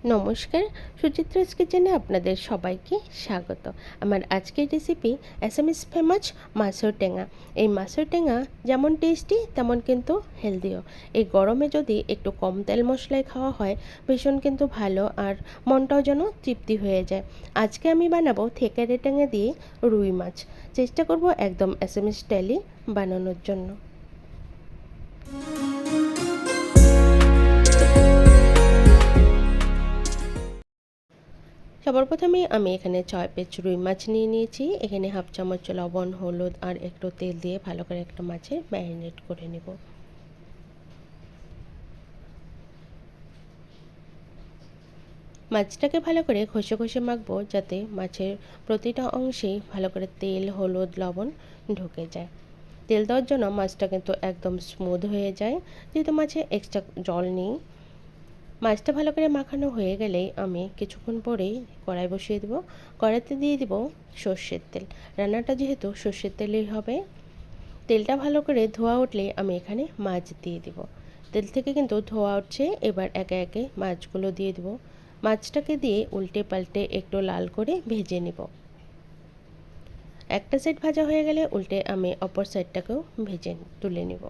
নমস্কার, সুচিত্রাস কিচেনে আপনাদের সবাইকে স্বাগত। আমার আজকের রেসিপি অ্যাসামিস ফেমাস মাছের টেঙা। এই মাছের টেঙা যেমন টেস্টি তেমন কিন্তু হেলদিও। এই গরমে যদি একটু কম তেল মশলায় খাওয়া হয় ভীষণ কিন্তু ভালো, আর মনটাও যেন তৃপ্তি হয়ে যায়। আজকে আমি বানাবো থেকেরে টেঙা দিয়ে রুই মাছ। চেষ্টা করব একদম অ্যাসামিস স্টাইলে বানানোর জন্য। সবার প্রথমে আমি এখানে 6 পিস রুই মাছ নিয়ে নিয়েছি। এখানে হাফ চামচ লবণ, হলুদ আর একটু তেল দিয়ে ভালো করে একটা মাছের ম্যারিনেট করে নেব। মাছটাকে ভালো করে ঘষে ঘষে মাখবো, যাতে মাছের প্রতিটা অংশেই ভালো করে তেল, হলুদ, লবণ ঢুকে যায়। তেল দেওয়ার জন্য মাছটা কিন্তু একদম স্মুথ হয়ে যায়, যেহেতু মাছে এক্সট্রা জল নেই। মাছটা ভালো করে মাখানো হয়ে গেলেই আমি কিছুক্ষণ পরেই কড়াই বসিয়ে দেবো। কড়াইতে দিয়ে দেবো সর্ষের তেল। রান্নাটা যেহেতু সর্ষের তেলেই হবে। তেলটা ভালো করে ধোয়া উঠলে আমি এখানে মাছ দিয়ে দেব। তেল থেকে কিন্তু ধোয়া উঠছে, এবার একে একে মাছগুলো দিয়ে দেব। মাছটাকে দিয়ে উল্টে পাল্টে একটু লাল করে ভেজে নেব। একটা সাইড ভাজা হয়ে গেলে উল্টে আমি অপর সাইডটাকেও ভেজে তুলে নেব।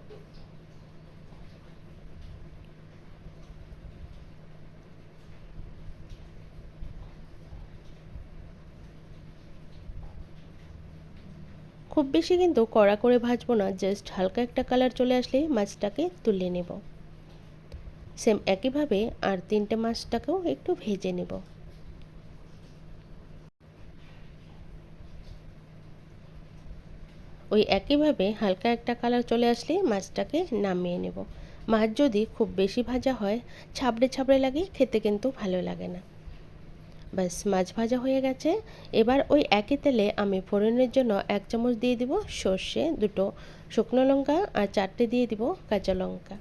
খুব বেশি কিন্তু কড়া করে ভাজবো না, জাস্ট হালকা একটা কালার চলে আসলেই মাছটাকে তুলে নেব। সেম একইভাবে আর তিনটে মাছটাকেও একটু ভেজে নেব। ওই একইভাবে হালকা একটা কালার চলে আসলে মাছটাকে নামিয়ে নেব। মাছ যদি খুব বেশি ভাজা হয় ছাবড়ে ছাবড়ে লাগে, খেতে কিন্তু ভালো লাগে না। ব্যাস, মাছ ভাজা হয়ে গেছে। এবার ওই একই তেলে আমি ফোড়নের জন্য 1 চামচ দিয়ে দিব সর্ষে, 2টো শুকনো লঙ্কা আর 4টে দিয়ে দিব কাঁচা লঙ্কা।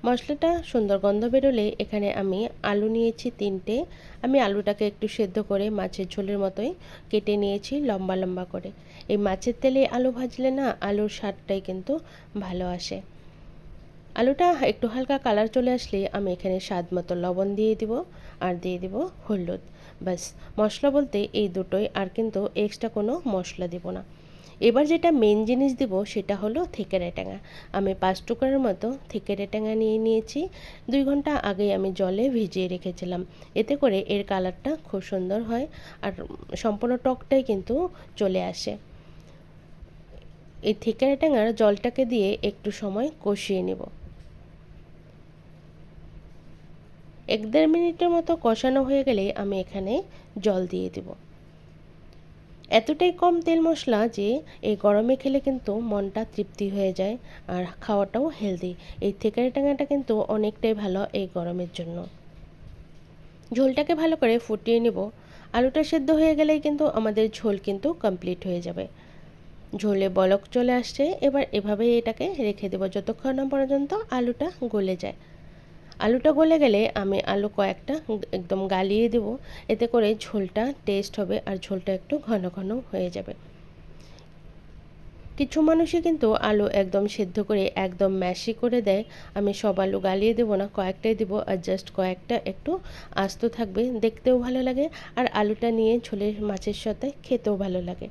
মশলাটা সুন্দর গন্ধ বেরোলে এখানে আমি আলু নিয়েছি 3টে। আমি আলুটাকে একটু সেদ্ধ করে মাছের ঝোলের মতোই কেটে নিয়েছি লম্বা লম্বা করে। এই মাছের তেলে আলু ভাজলে না আলুর স্বাদটাই কিন্তু ভালো আসে। আলুটা একটু হালকা কালার চলে আসলে আমি এখানে স্বাদ মতো লবণ দিয়ে দিব আর দিয়ে দিব হলুদ। ব্যাস, মশলা বলতে এই দুটোই, আর কিন্তু এক্সট্রা কোনো মশলা দিব না। এবার যেটা মেন জিনিস দিব সেটা হলো থেকেরে টেঙা। আমি 5 টুকরার মতো থেকেরে টেঙা নিয়ে নিয়েছি। 2 ঘন্টা আগে আমি জলে ভিজিয়ে রেখেছিলাম। এতে করে এর কালারটা খুব সুন্দর হয়, আর সম্পূর্ণ টকটাই কিন্তু চলে আসে। এই থেকেরে টেঙার জলটাকে দিয়ে একটু সময় কষিয়ে নেব। 1-1.5 মিনিটের মতো কষানো হয়ে গেলে আমি এখানে জল দিয়ে দেব। এতটাই কম তেল মশলা যে এই গরমে খেলে কিন্তু মনটা তৃপ্তি হয়ে যায়, আর খাওয়াটাও হেলদি। এই থেকেরে টেঙাটা কিন্তু অনেকটাই ভালো এই গরমের জন্য। ঝোলটাকে ভালো করে ফুটিয়ে নেব। আলুটা সেদ্ধ হয়ে গেলেই কিন্তু আমাদের ঝোল কিন্তু কমপ্লিট হয়ে যাবে। ঝোলে বলক চলে আসছে, এবার এভাবেই এটাকে রেখে দেবো যতক্ষণ না পর্যন্ত আলুটা গলে যায়। আলুটা গলে গেলে আমি আলু কয়েকটা একদম গালিয়ে দেব। এতে করে ঝোলটা টেস্ট হবে আর ঝোলটা একটু ঘন ঘন হয়ে যাবে। কিছু মানুষই কিন্তু আলু একদম সেদ্ধ করে একদম ম্যাশি করে দেয়। আমি সব আলু গালিয়ে দেবো না, কয়েকটাই দেবো, আর জাস্ট কয়েকটা একটু আস্ত থাকবে, দেখতেও ভালো লাগে আর আলুটা নিয়ে ঝোলের মাছের সাথে খেতেও ভালো লাগে।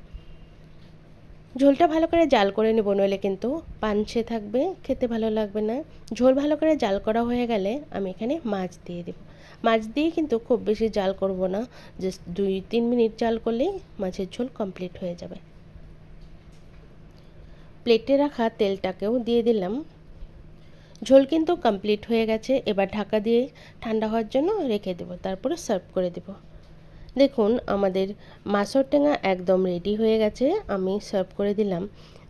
ঝোলটা ভালো করে জাল করে নেব, নইলে কিন্তু পানসে থাকবে, খেতে ভালো লাগবে না। ঝোল ভালো করে জাল করা হয়ে গেলে আমি এখানে মাছ দিয়ে দেব। মাছ দিয়ে কিন্তু খুব বেশি জাল করব না, জাস্ট 2-3 মিনিট জাল করলেই মাছের ঝোল কমপ্লিট হয়ে যাবে। প্লেটে রাখা তেলটাকেও দিয়ে দিলাম। ঝোল কিন্তু কমপ্লিট হয়ে গেছে। এবার ঢাকা দিয়ে ঠান্ডা হওয়ার জন্য রেখে দেব, তারপরে সার্ভ করে দেব। দেখুন আমাদের মাছের টেঙা একদম রেডি হয়ে গেছে, আমি সার্ভ করে দিলাম।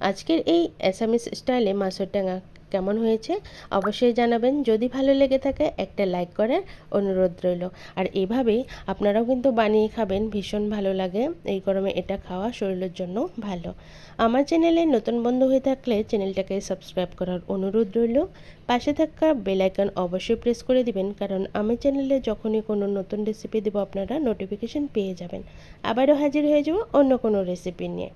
আজকের এই অ্যাসামিস স্টাইলে মাছের টেঙা কেমন হয়েছে অবশ্যই জানাবেন। যদি ভালো লেগে থাকে একটা লাইক করার অনুরোধ রইল। আর এভাবেই আপনারাও কিন্তু বানিয়ে খাবেন, ভীষণ ভালো লাগে। এই গরমে এটা খাওয়া শরীরের জন্য ভালো। আমার চ্যানেলে নতুন বন্ধু হয়ে থাকলে চ্যানেলটাকে সাবস্ক্রাইব করার অনুরোধ রইল। পাশে থাকা বেল আইকন অবশ্যই প্রেস করে দিবেন, কারণ আমি চ্যানেলে যখনই কোনো নতুন রেসিপি দেব আপনারা নোটিফিকেশন পেয়ে যাবেন। আবারও হাজির হয়ে যাব অন্য কোনো রেসিপি নিয়ে।